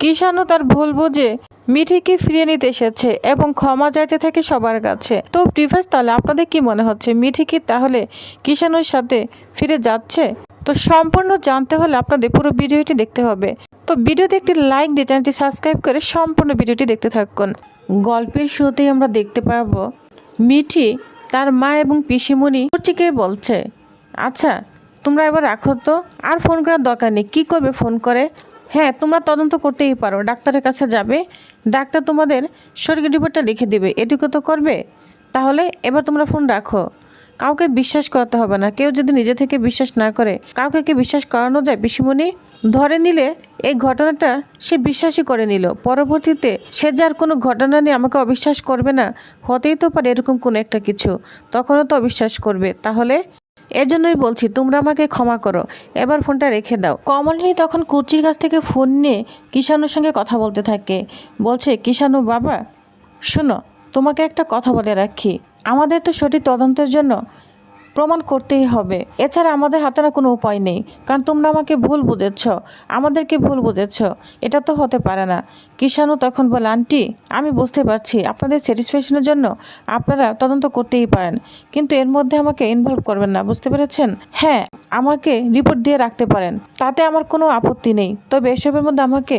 কিষানও তার ভুল বুঝে মিঠিকে ফিরিয়ে নিতে এসেছে এবং ক্ষমা চাইতে থাকে সবার কাছে। তো ডিভাইস, তাহলে আপনাদের কি মনে হচ্ছে মিঠি কি তাহলে কিষানর সাথে ফিরে যাচ্ছে? তো সম্পূর্ণ জানতে হলে আপনাদের পুরো ভিডিওটি দেখতে হবে। তো ভিডিওতে একটি লাইক দিয়ে চ্যানেলটি সাবস্ক্রাইব করে সম্পূর্ণ ভিডিওটি দেখতে থাকুন। গল্পের শুরুতেই আমরা দেখতে পাবো মিঠি তার মা এবং পিসিমণি কুচিকে বলছে, আচ্ছা তোমরা এবার রাখো তো, আর ফোন করার দরকার নেই। কী করবে ফোন করে? হ্যাঁ, তোমরা তদন্ত করতেই পারো, ডাক্তারের কাছে যাবে, ডাক্তার তোমাদের শরীরের রিপোর্টটা লিখে দেবে, এটুকু তো করবে। তাহলে এবার তোমরা ফোন রাখো। কাউকে বিশ্বাস করাতে হবে না। কেউ যদি নিজে থেকে বিশ্বাস না করে, কাউকে কি বিশ্বাস করানো যায়? পিসিমণি ধরে নিলে এই ঘটনাটা সে বিশ্বাসই করে নিল। পরবর্তীতে সে যার কোনো ঘটনা নিয়ে আমাকে অবিশ্বাস করবে না, হতেই তো পারে এরকম কোনো একটা কিছু, তখনও তো অবিশ্বাস করবে। তাহলে এজন্যই বলছি তোমরা আমাকে ক্ষমা করো, এবার ফোনটা রেখে দাও। কমলিনী তখন কুচির কাছ থেকে ফোন নিয়ে কিষানুর সঙ্গে কথা বলতে থাকে। বলছে, কিষানু বাবা শোনো, তোমাকে একটা কথা বলে রাখি, আমাদের তো সঠিক তদন্তের জন্য প্রমাণ করতেই হবে, এছাড়া আমাদের হাতে না কোনো উপায় নেই। কারণ তোমরা আমাকে ভুল বুঝেছ, আমাদেরকে ভুল বুঝেছ, এটা তো হতে পারে না। কিষানু তখন বলে, আন্টি আমি বুঝতে পারছি আপনাদের স্যাটিসফ্যাকশনের জন্য আপনারা তদন্ত করতেই পারেন, কিন্তু এর মধ্যে আমাকে ইনভলভ করবেন না, বুঝতে পেরেছেন? হ্যাঁ, আমাকে রিপোর্ট দিয়ে রাখতে পারেন, তাতে আমার কোনো আপত্তি নেই, তবে এসবের মধ্যে আমাকে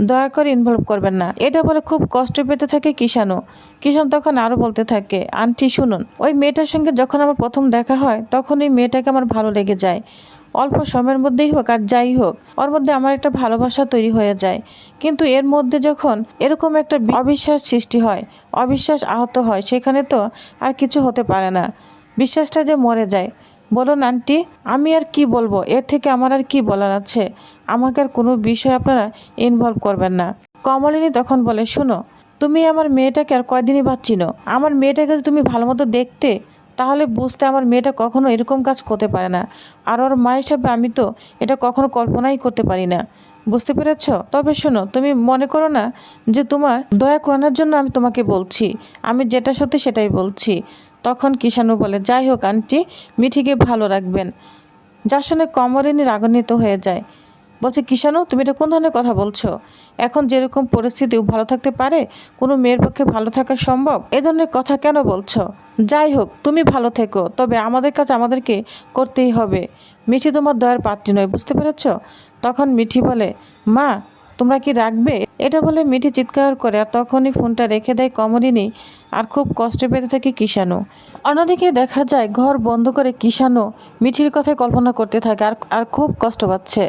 দয়া করে ইনভলভ করবেন না। এটা বলে খুব কষ্ট পেতে থাকে কিষানু। কিষান তখন আরও বলতে থাকে, আন্টি শুনুন, ওই মেয়েটার সঙ্গে যখন আমার প্রথম দেখা হয় তখন এই মেয়েটাকে আমার ভালো লেগে যায়। অল্প সময়ের মধ্যেই হোক আর যাই হোক, ওর মধ্যে আমার একটা ভালোবাসা তৈরি হয়ে যায়। কিন্তু এর মধ্যে যখন এরকম একটা অবিশ্বাস সৃষ্টি হয়, অবিশ্বাস আহত হয়, সেখানে তো আর কিছু হতে পারে না, বিশ্বাসটা যে মরে যায়। বলুন আন্টি, আমি আর কি বলবো, এর থেকে আমার আর কি বলার আছে? আমাকে আর কোনো বিষয় আপনারা ইনভলভ করবেন না। কমলিনী তখন বলে, শুনো, তুমি আমার মেয়েটাকে আর কয়দিনই চিনো? আমার মেয়েটাকে যদি তুমি ভালো মতো দেখতে, তাহলে বুঝতে আমার মেয়েটা কখনো এরকম কাজ করতে পারে না। আর ওর মা হিসাবে আমি তো এটা কখনো কল্পনাই করতে পারি না, বুঝতে পেরেছ? তবে শোনো, তুমি মনে করো না যে তোমার দয়া করানোর জন্য আমি তোমাকে বলছি, আমি যেটা সত্যি সেটাই বলছি। তখন কিষানু বলে, যাই হোক আন্টি, মিঠিকে ভালো রাখবেন। যা শুনে কমলিনী রাগান্বিত হয়ে যায়। বলছে, কিষানু তুমি এটা কোন ধরনের কথা বলছো? এখন যেরকম পরিস্থিতি ভালো থাকতে পারে, কোনো মেয়ের পক্ষে ভালো থাকা সম্ভব? এ ধরনের কথা কেন বলছো? যাই হোক, তুমি ভালো থেকো, তবে আমাদের কাজ আমাদেরকে করতেই হবে। মিঠি তোমার দয়ার পাত্রী নয়, বুঝতে পেরেছ? তখন মিঠি বলে, মা তোমরা কি রাখবে? এটা বলে মিঠি চিৎকার করে, আর তখনই ফোনটা রেখে দেয় কমলিনী, আর খুব কষ্ট পেতে থাকে কিষানু। অন্যদিকে দেখা যায় ঘর বন্ধ করে কিষানু মিঠির কথায় কল্পনা করতে থাকে, আর খুব কষ্ট পাচ্ছে।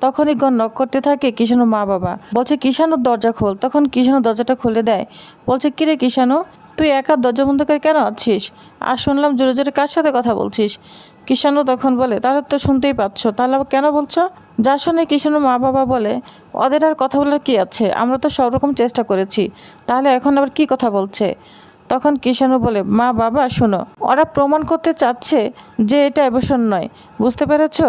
তখনই ঘর নক করতে থাকে কিষানু মা বাবা। বলছে, কিষানুর দরজা খোল। তখন কিষানু দরজাটা খুলে দেয়। বলছে, কিরে কিষানু, তুই একা দরজা বন্ধ করে কেন আছিস? আর শুনলাম জোরে জোরে কার সাথে কথা বলছিস? কিষানু তখন বলে, তারা তো শুনতেই পাচ্ছ, তাহলে আবার কেন বলছো? যা শুনে কিষানু মা বাবা বলে, ওদের আর কথা বলার কি আছে, আমরা তো সব রকম চেষ্টা করেছি, তাহলে এখন আবার কি কথা বলছে? তখন কিষানু বলে, মা বাবা শোনো, ওরা প্রমাণ করতে চাচ্ছে যে এটা অ্যাবর্শন নয়, বুঝতে পেরেছ?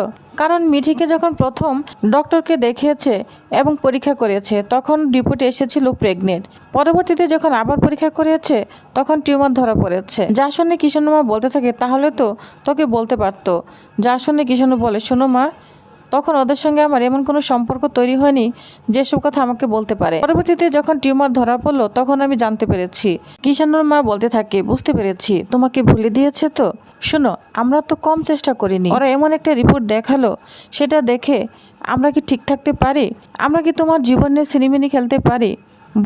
কারণ মিঠিকে যখন প্রথম ডক্টরকে দেখিয়েছে এবং পরীক্ষা করেছে, তখন রিপোর্টে এসেছিল প্রেগনেন্ট। পরবর্তীতে যখন আবার পরীক্ষা করেছে, তখন টিউমার ধরা পড়েছে। যা শুনে কিষানু মা বলতে থাকে, তাহলে তো তোকে বলতে পারতো। যা শুনে কিষানু বলে, শোনো মা, তখন ওদের সঙ্গে আমার এমন কোনো সম্পর্ক তৈরি হয়নি যেসব কথা আমাকে বলতে পারে। পরবর্তীতে যখন টিউমার ধরা পড়লো, তখন আমি জানতে পেরেছি। কিষানুর মা বলতে থাকে, বুঝতে পেরেছি, তোমাকে ভুলে দিয়েছে তো। শোনো, আমরা তো কম চেষ্টা করিনি, ওরা এমন একটা রিপোর্ট দেখালো, সেটা দেখে আমরা কি ঠিক থাকতে পারি? আমরা কি তোমার জীবন নিয়ে সিনেমিনি খেলতে পারি?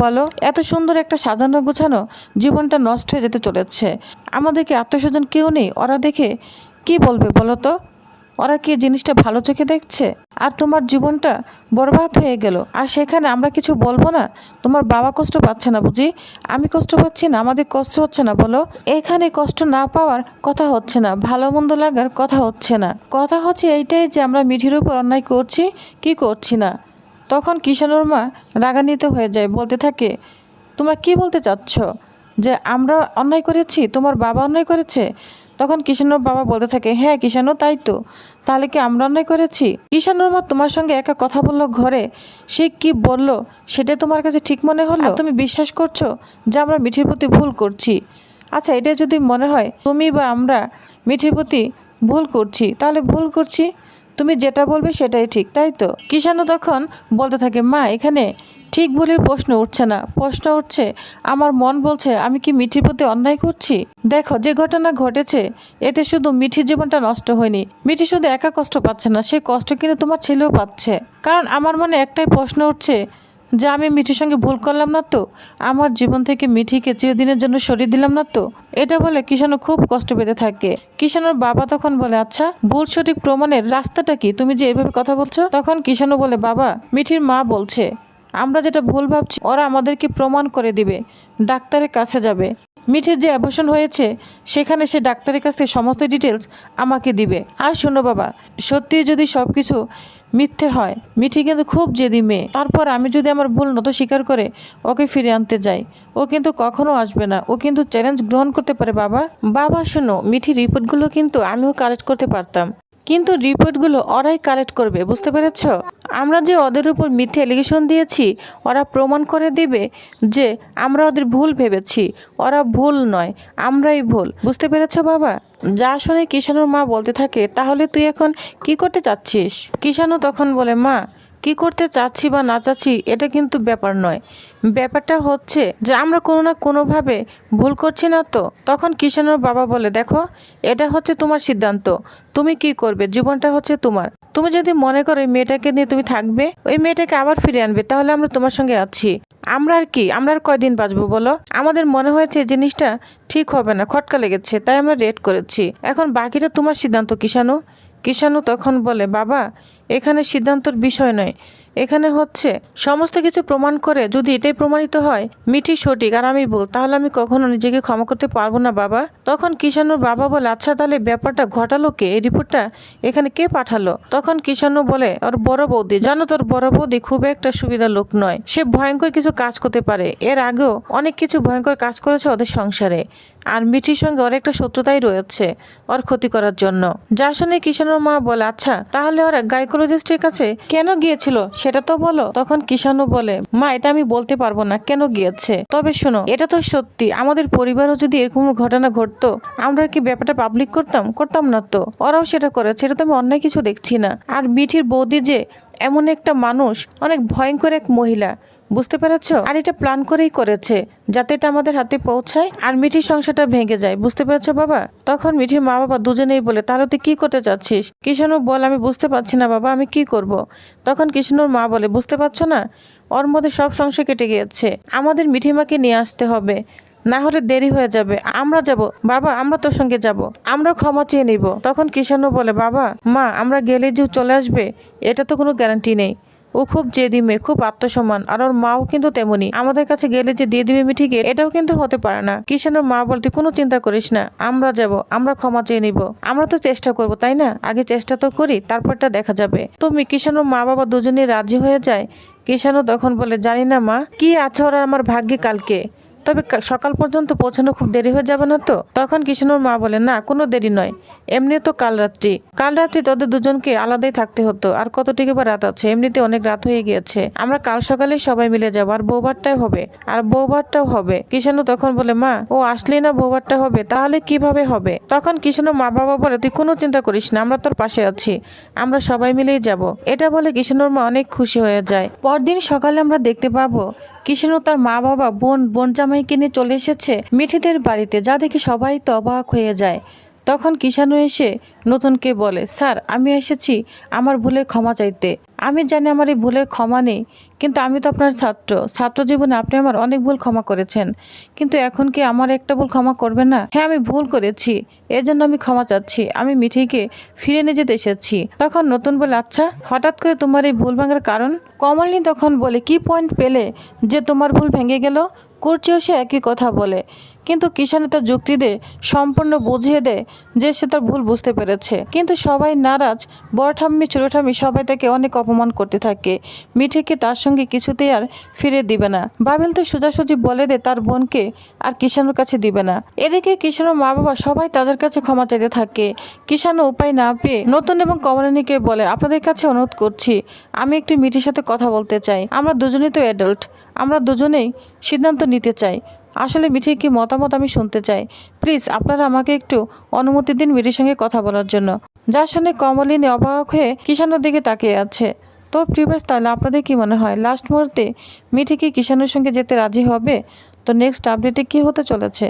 বলো, এত সুন্দর একটা সাজানো গোছানো জীবনটা নষ্ট হয়ে যেতে চলেছে। আমাদেরকে আত্মস্বজন কেউ নেই, ওরা দেখে কি বলবে বলো তো? ওরা কি জিনিসটা ভালো চোখে দেখছে? আর তোমার জীবনটা বরবাদ হয়ে গেল, আর সেখানে আমরা কিছু বলবো না? তোমার বাবা কষ্ট পাচ্ছে না বুঝি? আমি কষ্ট পাচ্ছি না? আমাদের কষ্ট হচ্ছে না বলো? এখানে কষ্ট না পাওয়ার কথা হচ্ছে না, ভালো মন্দ লাগার কথা হচ্ছে না, কথা হচ্ছে এইটাই যে আমরা মিঠির উপর অন্যায় করছি কি করছি না। তখন কিষানুর মা রাগান্বিত হয়ে যায়, বলতে থাকে, তোমরা কি বলতে চাচ্ছ? যে আমরা অন্যায় করেছি, তোমার বাবা অন্যায় করেছে? তখন কিষানুর বাবা বলতে থাকে, হ্যাঁ কিষানু, তাই তো, তাহলে কি আমরা অন্যায় করেছি? কিষানুর মা তোমার সঙ্গে একা কথা বললো ঘরে, সে কি বলল সেটা তোমার কাছে ঠিক মনে হলো? তুমি বিশ্বাস করছো যে আমরা মিঠির প্রতি ভুল করছি? আচ্ছা, এটা যদি মনে হয় তুমি বা আমরা মিঠির প্রতি ভুল করছি, তাহলে ভুল করছি, তুমি যেটা বলবে সেটাই ঠিক, তাই তো? কিষানু তখন বলতে থাকে, মা এখানে ঠিক বলে প্রশ্ন উঠছে না, প্রশ্ন উঠছে আমার মন বলছে আমি কি মিঠির প্রতি অন্যায় করছি। দেখো যে ঘটনা ঘটেছে এতে শুধু মিঠির জীবনটা নষ্ট হয়নি, মিঠি শুধু একা কষ্ট পাচ্ছে না, সেই কষ্ট কিন্তু তোমার ছেলেও পাচ্ছে। কারণ আমার মনে একটাই প্রশ্ন উঠছে যে আমি মিঠির সঙ্গে ভুল করলাম না তো, আমার জীবন থেকে মিঠিকে চিরদিনের জন্য সরিয়ে দিলাম না তো। এটা বলে কিষাণু খুব কষ্ট পেতে থাকে। কিষাণুর বাবা তখন বলে আচ্ছা ভুল সঠিক প্রমাণের রাস্তাটা কি, তুমি যে এভাবে কথা বলছো। তখন কিষাণু বলে বাবা মিঠির মা বলছে আমরা যেটা ভুল ভাবছি ওরা আমাদেরকে প্রমাণ করে দিবে, ডাক্তারের কাছে যাবে, মিঠির যে অ্যাবর্শন হয়েছে সেখানে সে ডাক্তারের কাছ থেকে সমস্ত ডিটেলস আমাকে দিবে। আর শোনো বাবা, সত্যি যদি সব কিছু মিথ্যে হয় মিঠি কিন্তু খুব জেদি মেয়ে, তারপর আমি যদি আমার ভুল নত স্বীকার করে ওকে ফিরে আনতে যাই ও কিন্তু কখনো আসবে না, ও কিন্তু চ্যালেঞ্জ গ্রহণ করতে পারে। বাবা শোনো, মিঠির রিপোর্টগুলো কিন্তু আমিও কালেক্ট করতে পারতাম, কিন্তু রিপোর্টগুলো ওরাই কালেক্ট করবে, বুঝতে পেরেছ। আমরা যে ওদের উপর মিথ্যে অ্যালিগেশন দিয়েছি ওরা প্রমাণ করে দিবে যে আমরা ওদের ভুল ভেবেছি, ওরা ভুল নয় আমরাই ভুল, বুঝতে পেরেছ বাবা। যা শুনে কিষাণুর মা বলতে থাকে তাহলে তুই এখন কি করতে চাচ্ছিস। কিষাণু তখন বলে মা কি করতে চাচ্ছি বা না চাচ্ছি এটা কিন্তু ব্যাপার নয়, ব্যাপারটা হচ্ছে যে আমরা কোনো না কোনোভাবে ভুল করছি না তো। তখন কিষাণুর বাবা বলে দেখো এটা হচ্ছে তোমার সিদ্ধান্ত, তুমি কি করবে জীবনটা হচ্ছে তোমার, তুমি যদি মনে করো এই মেয়েটাকে নিয়ে তুমি থাকবে, ওই মেয়েটাকে আবার ফিরে আনবে, তাহলে আমরা তোমার সঙ্গে আছি। আমরা আর কি, আমরা আর কয়দিন বাঁচবো বলো। আমাদের মনে হয়েছে জিনিসটা ঠিক হবে না, খটকা লেগেছে, তাই আমরা রেড করেছি, এখন বাকিটা তোমার সিদ্ধান্ত কিষাণু। কিষাণু তখন বলে বাবা এখানে সিদ্ধান্তর বিষয় নয়, এখানে হচ্ছে সমস্ত কিছু প্রমাণ করে যদি এটাই প্রমাণিত হয় মিঠি সঠিক আর আমি ভুল, তাহলে আমি কখনো নিজেকে ক্ষমা করতে পারবো না বাবা। তখন কিষাণুর বাবা বলে আচ্ছা তাহলে ব্যাপারটা ঘটালো কে, এই রিপোর্টটা এখানে কে পাঠালো। তখন কিষাণু বলে ওর বড় বৌদি, জানো তোর বড় বৌদি খুব একটা সুবিধার লোক নয়, সে ভয়ঙ্কর কিছু কাজ করতে পারে, এর আগেও অনেক কিছু ভয়ঙ্কর কাজ করেছে ওদের সংসারে, আর মিঠির সঙ্গে ওর একটা শত্রুতাই রয়েছে ওর ক্ষতি করার জন্য। যা শুনে কিষাণুর মা বলে আচ্ছা তাহলে ওরা গাইকোলজিস্টের কাছে কেন গিয়েছিল সেটা তো বলো। তখন কিষাণু বলে মা এটা আমি বলতে পারবো না কেন গিয়েছে, তবে শোনো এটা তো সত্যি আমাদের পরিবারও যদি এরকম ঘটনা ঘটতো আমরা কি ব্যাপারটা পাবলিক করতাম না তো, ওরাও সেটা করেছে, এটা তো আমি অন্যায় কিছু দেখছি না। আর মিঠির বৌদি যে এমন একটা মানুষ, অনেক ভয়ঙ্কর এক মহিলা, বুঝতে পেরেছ, আর এটা প্ল্যান করেই করেছে যাতে এটা আমাদের হাতে পৌঁছায় আর মিঠির সংসারটা ভেঙে যায়, বুঝতে পেরেছ বাবা। তখন মিঠির মা বাবা দুজনেই বলে তাহলে তুই কি করতে চাচ্ছিস। কিষাণু বল আমি বুঝতে পারছি না বাবা আমি কি করব। তখন কিষাণুর মা বলে বুঝতে পারছো না, ওর মধ্যে সব সংশয় কেটে গিয়েছে, আমাদের মিঠিমাকে নিয়ে আসতে হবে, না হলে দেরি হয়ে যাবে। আমরা যাব বাবা, আমরা তোর সঙ্গে যাব, আমরা ক্ষমা চেয়ে নিব। তখন কিষাণু বলে বাবা মা আমরা গেলে যে চলে আসবে এটা তো কোনো গ্যারান্টি নেই, ও খুব জেদি মেয়ে, খুব আত্মসম্মান, আর ওর মাও কিন্তু তেমনি, আমাদের কাছে গেলে যে দিয়ে দিবে মিঠিকে এটাও কিন্তু হতে পারে না। কিষাণুর মা বলতে কোনো চিন্তা করিস না, আমরা যাব, আমরা ক্ষমা চেয়ে নিব, আমরা তো চেষ্টা করব তাই না, আগে চেষ্টা তো করি তারপরটা দেখা যাবে। তুমি কিষাণুর মা বাবা দুজনেই রাজি হয়ে যায়। কিষাণু তখন বলে জানি না মা কি আছে ওরা আমার ভাগ্যে কালকে, তবে সকাল পর্যন্ত পৌঁছানো খুব দেরি হয়ে যাবে না তো। তখন কিষাণুর মা বলে না কোনো দেরি নয়, এমনি তো কাল রাত্রি তোদের দুজনকে আলাদাই থাকতে হতো, আর কতটুকু বা রাত আছে, এমনিতে অনেক রাত হয়ে গিয়েছে, আমরা কাল সকালে সবাই মিলে যাবো, আর বৌভাতটাও হবে। কিষাণু তখন বলে মা ও আসলেই না বৌভাতটা হবে, তাহলে কিভাবে হবে। তখন কিষাণুর মা বাবা বলে তুই কোনো চিন্তা করিস না, আমরা তোর পাশে আছি, আমরা সবাই মিলেই যাব। এটা বলে কিষাণুর মা অনেক খুশি হয়ে যায়। পরদিন সকালে আমরা দেখতে পাবো কিষাণু তার মা বাবা বোন জামাইকে নিয়ে চলে এসেছে মিঠিদের বাড়িতে, যা দেখে সবাই তো অবাক হয়ে যায়। তখন কিষাণু এসে নতুনকে বলে স্যার আমি এসেছি আমার ভুলে ক্ষমা চাইতে, আমি জানি আমার এই ভুলের ক্ষমা নেই, কিন্তু আমি তো আপনার ছাত্র জীবনে আপনি আমার অনেক ভুল ক্ষমা করেছেন, কিন্তু এখন কি আমার একটা ভুল ক্ষমা করবে না। হ্যাঁ আমি ভুল করেছি, এজন্য আমি ক্ষমা চাচ্ছি, আমি মিঠিকে ফিরে নিয়ে যেতে এসেছি। তখন নতুন বলে আচ্ছা হঠাৎ করে তোমার এই ভুল ভাঙার কারণ। কমলিনী তখন বলে কি পয়েন্ট পেলে যে তোমার ভুল ভেঙে গেল। করছেও সে একই কথা বলে, কিন্তু কিষাণু তার যুক্তি দিয়ে সম্পূর্ণ বুঝিয়ে দেয় যে সে তার ভুল বুঝতে পেরেছে, কিন্তু সবাই নারাজ, বড় ঠাম্মি ছোট ঠাম্মি সবাই তাকে অনেক অপমান করতে থাকে, মিঠিকে তার সঙ্গে কিছুতেই আর ফিরে দিবে না। বাবিল তো সোজাসুজি বলে দেয় তার বোনকে আর কিষাণুর কাছে দিবে না। এদিকে কিষাণুর মা বাবা সবাই তাদের কাছে ক্ষমা চাইতে থাকে। কিষাণু উপায় না পেয়ে নতুন এবং কমলিনীকে বলে আপনাদের কাছে অনুরোধ করছি আমি একটু মিঠির সাথে কথা বলতে চাই, আমরা দুজনেই তো অ্যাডাল্ট, আমরা দুজনেই সিদ্ধান্ত নিতে চাই, আসলে মিঠির কি মতামত আমি শুনতে চাই, প্লিজ আপনারা আমাকে একটু অনুমতি দিন মিঠির সঙ্গে কথা বলার জন্য। যা শুনে কমলিনী অবাক হয়ে কিষাণুর দিকে তাকিয়ে আছে। তো প্রিভিয়াস তাহলে আপনাদের কি মনে হয় লাস্ট মুহূর্তে মিঠি কি কিষানুর সঙ্গে যেতে রাজি হবে? তো নেক্সট আপডেটে কি হতে চলেছে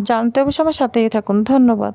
জানতে অবশ্যই আমার সাথেই থাকুন। ধন্যবাদ।